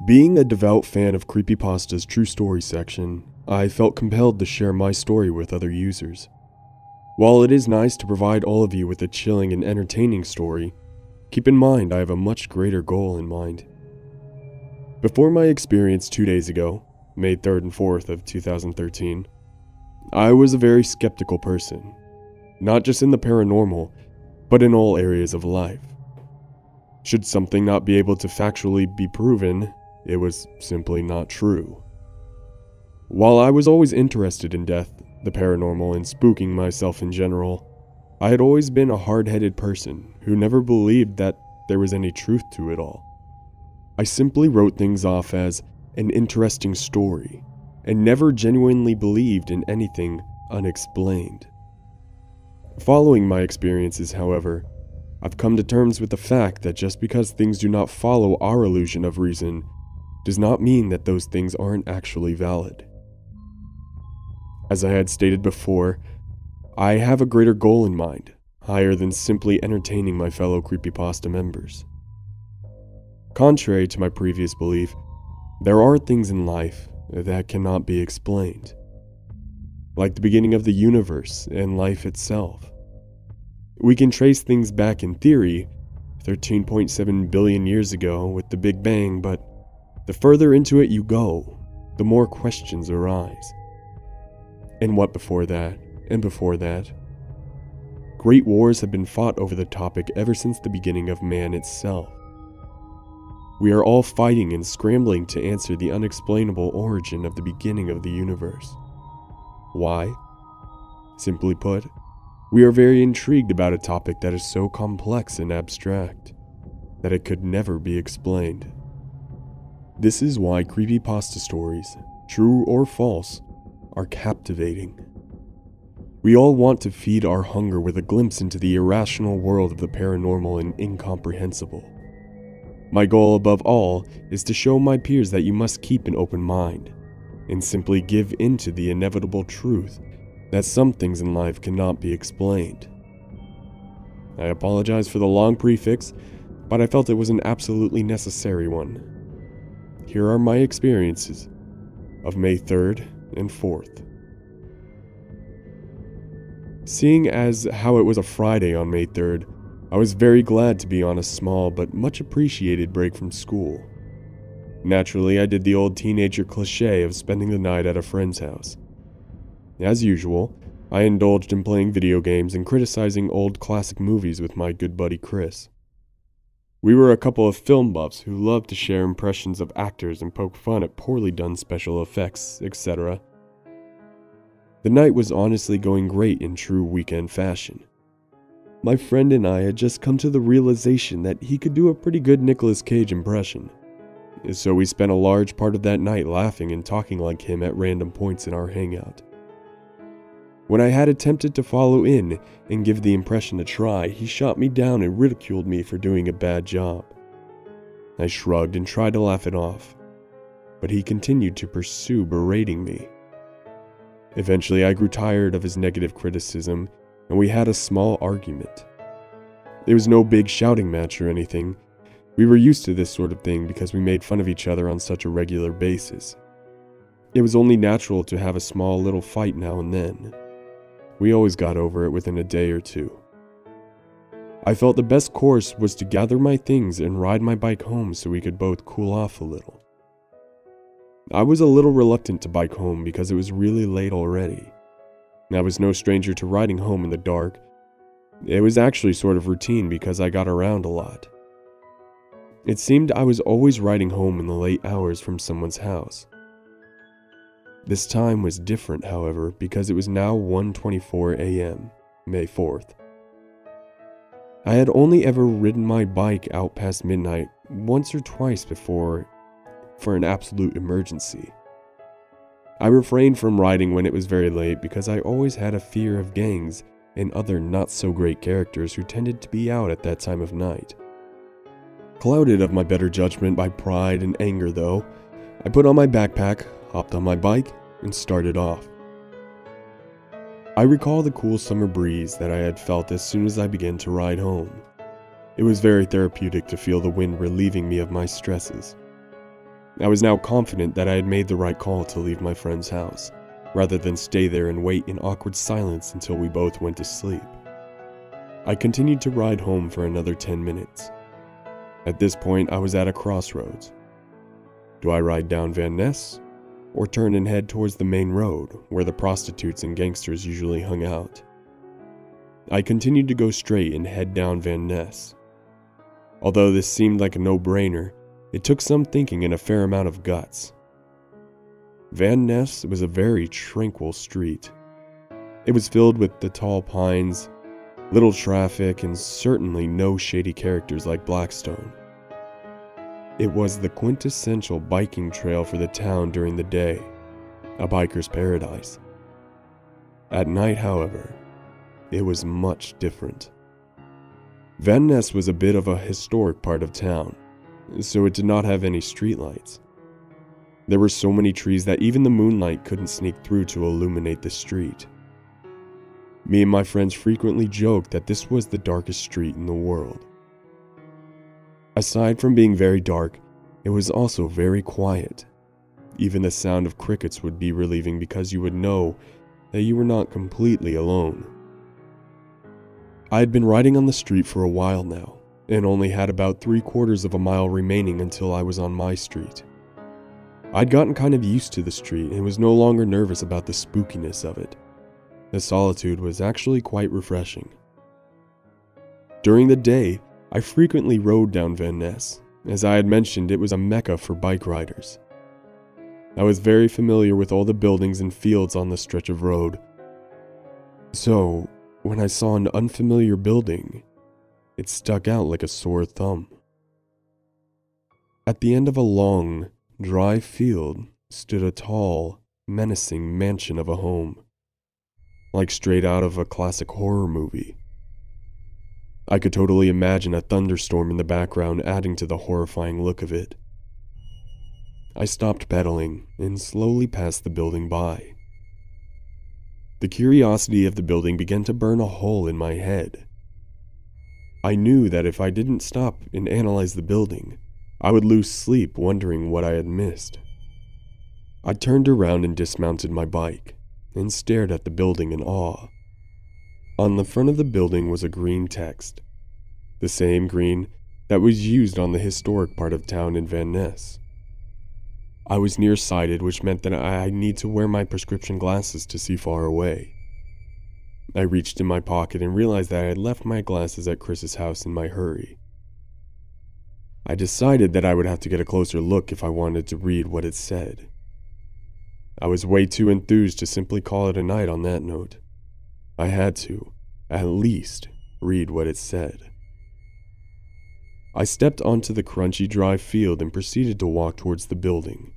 Being a devout fan of Creepypasta's True Story section, I felt compelled to share my story with other users. While it is nice to provide all of you with a chilling and entertaining story, keep in mind I have a much greater goal in mind. Before my experience 2 days ago, May 3rd and 4th of 2013, I was a very skeptical person, not just in the paranormal, but in all areas of life. Should something not be able to factually be proven, it was simply not true. While I was always interested in death, the paranormal, and spooking myself in general, I had always been a hard-headed person who never believed that there was any truth to it all. I simply wrote things off as an interesting story, and never genuinely believed in anything unexplained. Following my experiences, however, I've come to terms with the fact that just because things do not follow our illusion of reason does not mean that those things aren't actually valid. As I had stated before, I have a greater goal in mind, higher than simply entertaining my fellow Creepypasta members. Contrary to my previous belief, there are things in life that cannot be explained, like the beginning of the universe and life itself. We can trace things back in theory 13.7 billion years ago with the Big Bang, but the further into it you go, the more questions arise. And what before that, and before that? Great wars have been fought over the topic ever since the beginning of man itself. We are all fighting and scrambling to answer the unexplainable origin of the beginning of the universe. Why? Simply put, we are very intrigued about a topic that is so complex and abstract that it could never be explained. This is why creepypasta stories, true or false, are captivating. We all want to feed our hunger with a glimpse into the irrational world of the paranormal and incomprehensible. My goal above all is to show my peers that you must keep an open mind and simply give in to the inevitable truth that some things in life cannot be explained. I apologize for the long prefix, but I felt it was an absolutely necessary one. Here are my experiences of May 3rd and 4th. Seeing as how it was a Friday on May 3rd, I was very glad to be on a small but much appreciated break from school. Naturally, I did the old teenager cliche of spending the night at a friend's house. As usual, I indulged in playing video games and criticizing old classic movies with my good buddy Chris. We were a couple of film buffs who loved to share impressions of actors and poke fun at poorly done special effects, etc. The night was honestly going great in true weekend fashion. My friend and I had just come to the realization that he could do a pretty good Nicolas Cage impression, so we spent a large part of that night laughing and talking like him at random points in our hangout. When I had attempted to follow in and give the impression a try, he shot me down and ridiculed me for doing a bad job. I shrugged and tried to laugh it off, but he continued to pursue berating me. Eventually, I grew tired of his negative criticism, and we had a small argument. It was no big shouting match or anything. We were used to this sort of thing because we made fun of each other on such a regular basis. It was only natural to have a small little fight now and then. We always got over it within a day or two. I felt the best course was to gather my things and ride my bike home so we could both cool off a little. I was a little reluctant to bike home because it was really late already. I was no stranger to riding home in the dark. It was actually sort of routine because I got around a lot. It seemed I was always riding home in the late hours from someone's house. This time was different, however, because it was now 1:24 a.m., May 4th. I had only ever ridden my bike out past midnight once or twice before for an absolute emergency. I refrained from riding when it was very late because I always had a fear of gangs and other not-so-great characters who tended to be out at that time of night. Clouded of my better judgment by pride and anger, though, I put on my backpack, hopped on my bike, and started off. I recall the cool summer breeze that I had felt as soon as I began to ride home. It was very therapeutic to feel the wind relieving me of my stresses. I was now confident that I had made the right call to leave my friend's house, rather than stay there and wait in awkward silence until we both went to sleep. I continued to ride home for another 10 minutes. At this point, I was at a crossroads. Do I ride down Van Ness, or turn and head towards the main road, where the prostitutes and gangsters usually hung out? I continued to go straight and head down Van Ness. Although this seemed like a no-brainer, it took some thinking and a fair amount of guts. Van Ness was a very tranquil street. It was filled with the tall pines, little traffic, and certainly no shady characters like Blackstone. It was the quintessential biking trail for the town during the day, a biker's paradise. At night, however, it was much different. Van Ness was a bit of a historic part of town, so it did not have any streetlights. There were so many trees that even the moonlight couldn't sneak through to illuminate the street. Me and my friends frequently joked that this was the darkest street in the world. Aside from being very dark, it was also very quiet. Even the sound of crickets would be relieving because you would know that you were not completely alone. I had been riding on the street for a while now, and only had about 3/4 of a mile remaining until I was on my street. I'd gotten kind of used to the street and was no longer nervous about the spookiness of it. The solitude was actually quite refreshing. During the day, I frequently rode down Van Ness. As I had mentioned, it was a mecca for bike riders. I was very familiar with all the buildings and fields on the stretch of road. So, when I saw an unfamiliar building, it stuck out like a sore thumb. At the end of a long, dry field stood a tall, menacing mansion of a home, like straight out of a classic horror movie. I could totally imagine a thunderstorm in the background adding to the horrifying look of it. I stopped pedaling and slowly passed the building by. The curiosity of the building began to burn a hole in my head. I knew that if I didn't stop and analyze the building, I would lose sleep wondering what I had missed. I turned around and dismounted my bike and stared at the building in awe. On the front of the building was a green text, the same green that was used on the historic part of town in Van Ness. I was nearsighted, which meant that I need to wear my prescription glasses to see far away. I reached in my pocket and realized that I had left my glasses at Chris's house in my hurry. I decided that I would have to get a closer look if I wanted to read what it said. I was way too enthused to simply call it a night on that note. I had to, at least, read what it said. I stepped onto the crunchy dry field and proceeded to walk towards the building.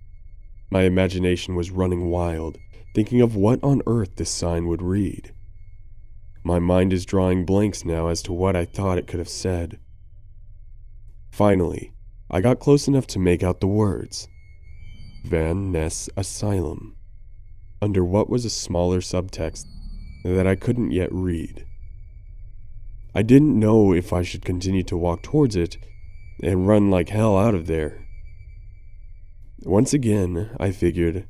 My imagination was running wild, thinking of what on earth this sign would read. My mind is drawing blanks now as to what I thought it could have said. Finally, I got close enough to make out the words, Van Ness Asylum, under what was a smaller subtext that I couldn't yet read. I didn't know if I should continue to walk towards it and run like hell out of there. Once again, I figured,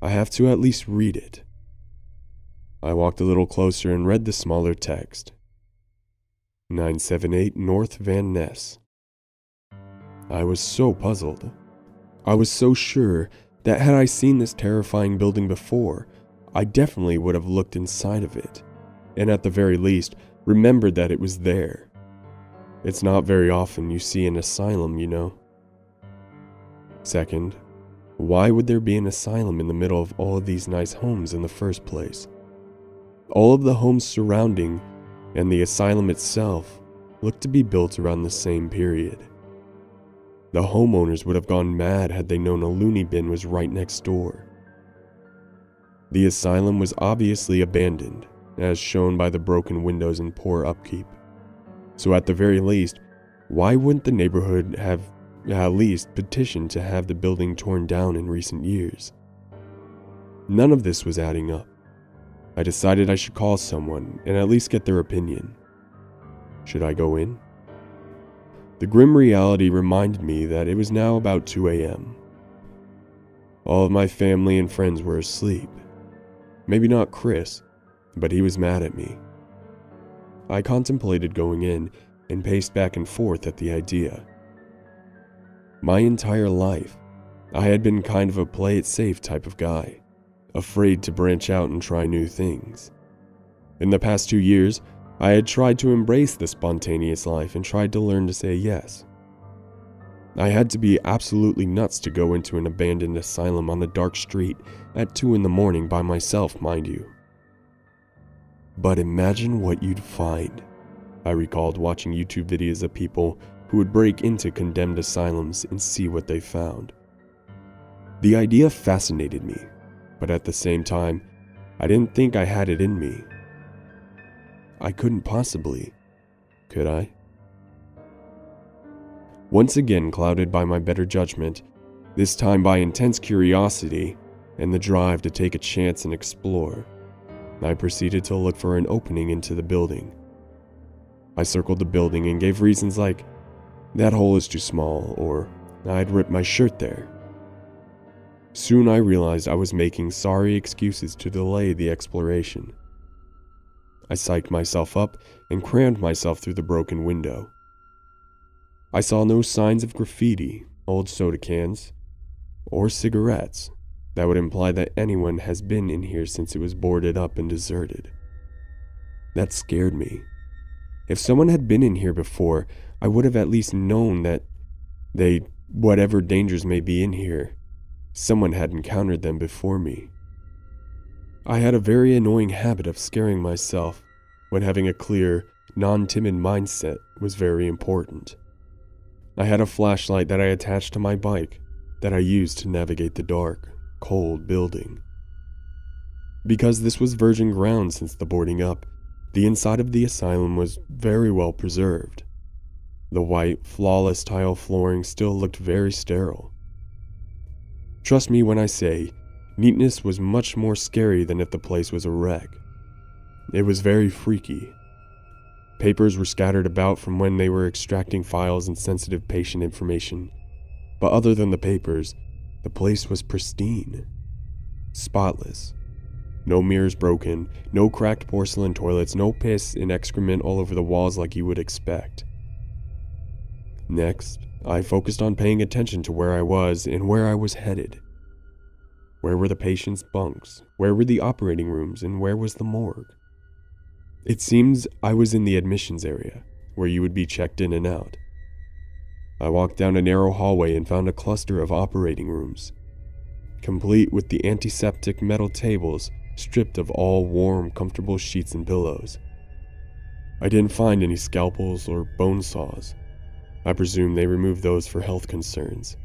I have to at least read it. I walked a little closer and read the smaller text. 978 North Van Ness. I was so puzzled. I was so sure that had I seen this terrifying building before, I definitely would have looked inside of it, and at the very least, remembered that it was there. It's not very often you see an asylum, you know. Second, why would there be an asylum in the middle of all of these nice homes in the first place? All of the homes surrounding, and the asylum itself, looked to be built around the same period. The homeowners would have gone mad had they known a loony bin was right next door. The asylum was obviously abandoned, as shown by the broken windows and poor upkeep. So at the very least, why wouldn't the neighborhood have at least petitioned to have the building torn down in recent years? None of this was adding up. I decided I should call someone and at least get their opinion. Should I go in? The grim reality reminded me that it was now about 2 a.m. All of my family and friends were asleep. Maybe not Chris, but he was mad at me. I contemplated going in and paced back and forth at the idea. My entire life, I had been kind of a play it safe type of guy, afraid to branch out and try new things. In the past 2 years, I had tried to embrace the spontaneous life and tried to learn to say yes. I had to be absolutely nuts to go into an abandoned asylum on a dark street at 2 in the morning by myself, mind you. But imagine what you'd find. I recalled watching YouTube videos of people who would break into condemned asylums and see what they found. The idea fascinated me, but at the same time, I didn't think I had it in me. I couldn't possibly, could I? Once again clouded by my better judgment, this time by intense curiosity and the drive to take a chance and explore, I proceeded to look for an opening into the building. I circled the building and gave reasons like, that hole is too small, or I'd ripped my shirt there. Soon I realized I was making sorry excuses to delay the exploration. I psyched myself up and crammed myself through the broken window. I saw no signs of graffiti, old soda cans, or cigarettes that would imply that anyone has been in here since it was boarded up and deserted. That scared me. If someone had been in here before, I would have at least known that whatever dangers may be in here, someone had encountered them before me. I had a very annoying habit of scaring myself when having a clear, non-timid mindset was very important. I had a flashlight that I attached to my bike that I used to navigate the dark, cold building. Because this was virgin ground since the boarding up, the inside of the asylum was very well preserved. The white, flawless tile flooring still looked very sterile. Trust me when I say, neatness was much more scary than if the place was a wreck. It was very freaky. Papers were scattered about from when they were extracting files and sensitive patient information, but other than the papers, the place was pristine, spotless. No mirrors broken, no cracked porcelain toilets, no piss and excrement all over the walls like you would expect. Next, I focused on paying attention to where I was and where I was headed. Where were the patients' bunks? Where were the operating rooms? And where was the morgue? It seems I was in the admissions area, where you would be checked in and out. I walked down a narrow hallway and found a cluster of operating rooms, complete with the antiseptic metal tables stripped of all warm, comfortable sheets and pillows. I didn't find any scalpels or bone saws. I presume they removed those for health concerns.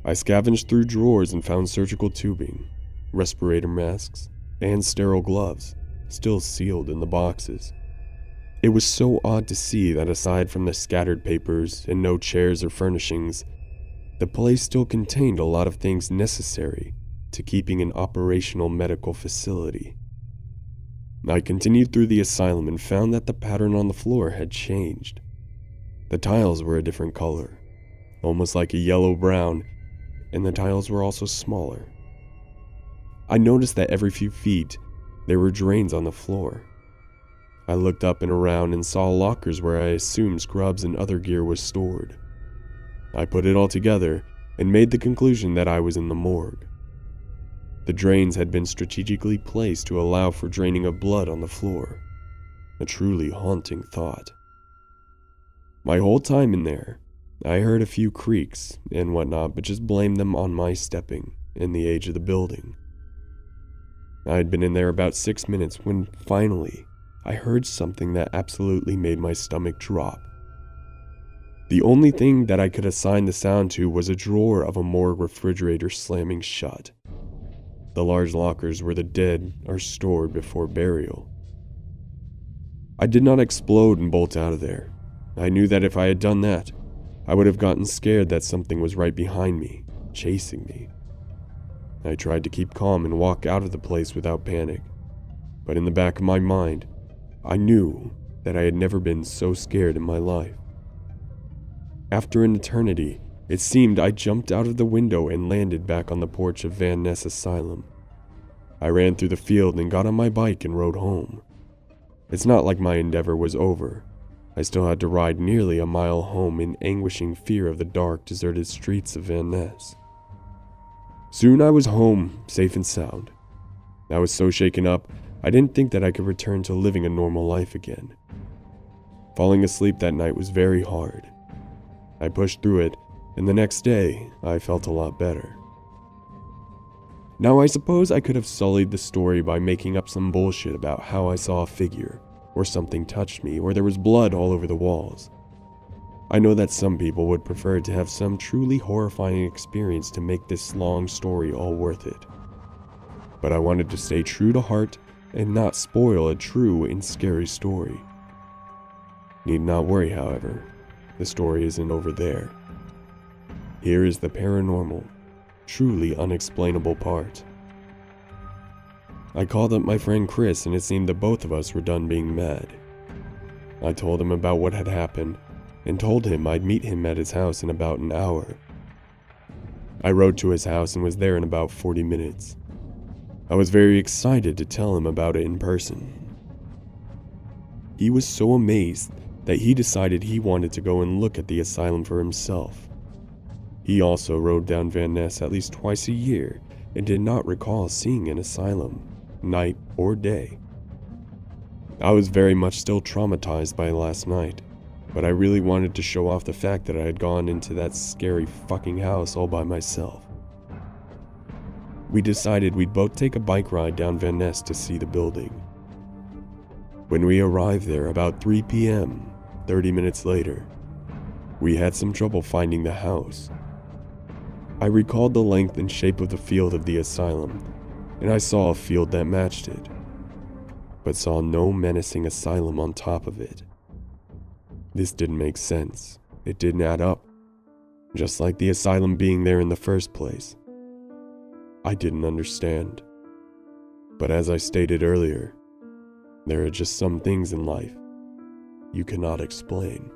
I scavenged through drawers and found surgical tubing, respirator masks, and sterile gloves, still sealed in the boxes. It was so odd to see that aside from the scattered papers and no chairs or furnishings, the place still contained a lot of things necessary to keeping an operational medical facility. I continued through the asylum and found that the pattern on the floor had changed. The tiles were a different color, almost like a yellow-brown, and the tiles were also smaller. I noticed that every few feet, there were drains on the floor. I looked up and around and saw lockers where I assumed scrubs and other gear was stored. I put it all together and made the conclusion that I was in the morgue. The drains had been strategically placed to allow for draining of blood on the floor. A truly haunting thought. My whole time in there, I heard a few creaks and whatnot, but just blamed them on my stepping and the age of the building. I had been in there about 6 minutes when finally I heard something that absolutely made my stomach drop. The only thing that I could assign the sound to was a drawer of a morgue refrigerator slamming shut. The large lockers where the dead are stored before burial. I did not explode and bolt out of there. I knew that if I had done that, I would have gotten scared that something was right behind me, chasing me. I tried to keep calm and walk out of the place without panic, but in the back of my mind, I knew that I had never been so scared in my life. After an eternity, It seemed I jumped out of the window and landed back on the porch of Ness Asylum. I ran through the field and got on my bike and rode home. It's not like my endeavor was over. I still had to ride nearly a mile home in anguishing fear of the dark, deserted streets of Ness. Soon I was home, safe and sound. I was so shaken up, I didn't think that I could return to living a normal life again. Falling asleep that night was very hard. I pushed through it, and the next day, I felt a lot better. Now I suppose I could have sullied the story by making up some bullshit about how I saw a figure, or something touched me, or there was blood all over the walls. I know that some people would prefer to have some truly horrifying experience to make this long story all worth it. But I wanted to stay true to heart and not spoil a true and scary story. Need not worry, however, the story isn't over there. Here is the paranormal, truly unexplainable part. I called up my friend Chris, and it seemed that both of us were done being mad. I told him about what had happened, and told him I'd meet him at his house in about an hour. I rode to his house and was there in about 40 minutes. I was very excited to tell him about it in person. He was so amazed that he decided he wanted to go and look at the asylum for himself. He also rode down Van Ness at least twice a year and did not recall seeing an asylum, night or day. I was very much still traumatized by last night, but I really wanted to show off the fact that I had gone into that scary fucking house all by myself. We decided we'd both take a bike ride down Van Ness to see the building. When we arrived there about 3 p.m., 30 minutes later, we had some trouble finding the house. I recalled the length and shape of the field of the asylum, and I saw a field that matched it, but saw no menacing asylum on top of it. This didn't make sense. It didn't add up, just like the asylum being there in the first place. I didn't understand. But as I stated earlier, there are just some things in life you cannot explain.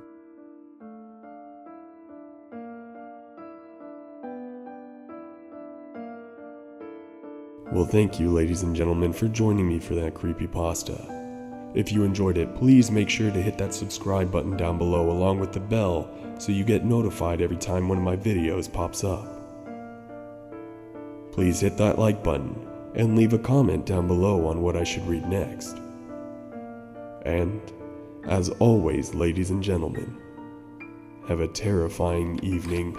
Well, thank you, ladies and gentlemen, for joining me for that creepypasta. If you enjoyed it, please make sure to hit that subscribe button down below along with the bell so you get notified every time one of my videos pops up. Please hit that like button and leave a comment down below on what I should read next. And, as always, ladies and gentlemen, have a terrifying evening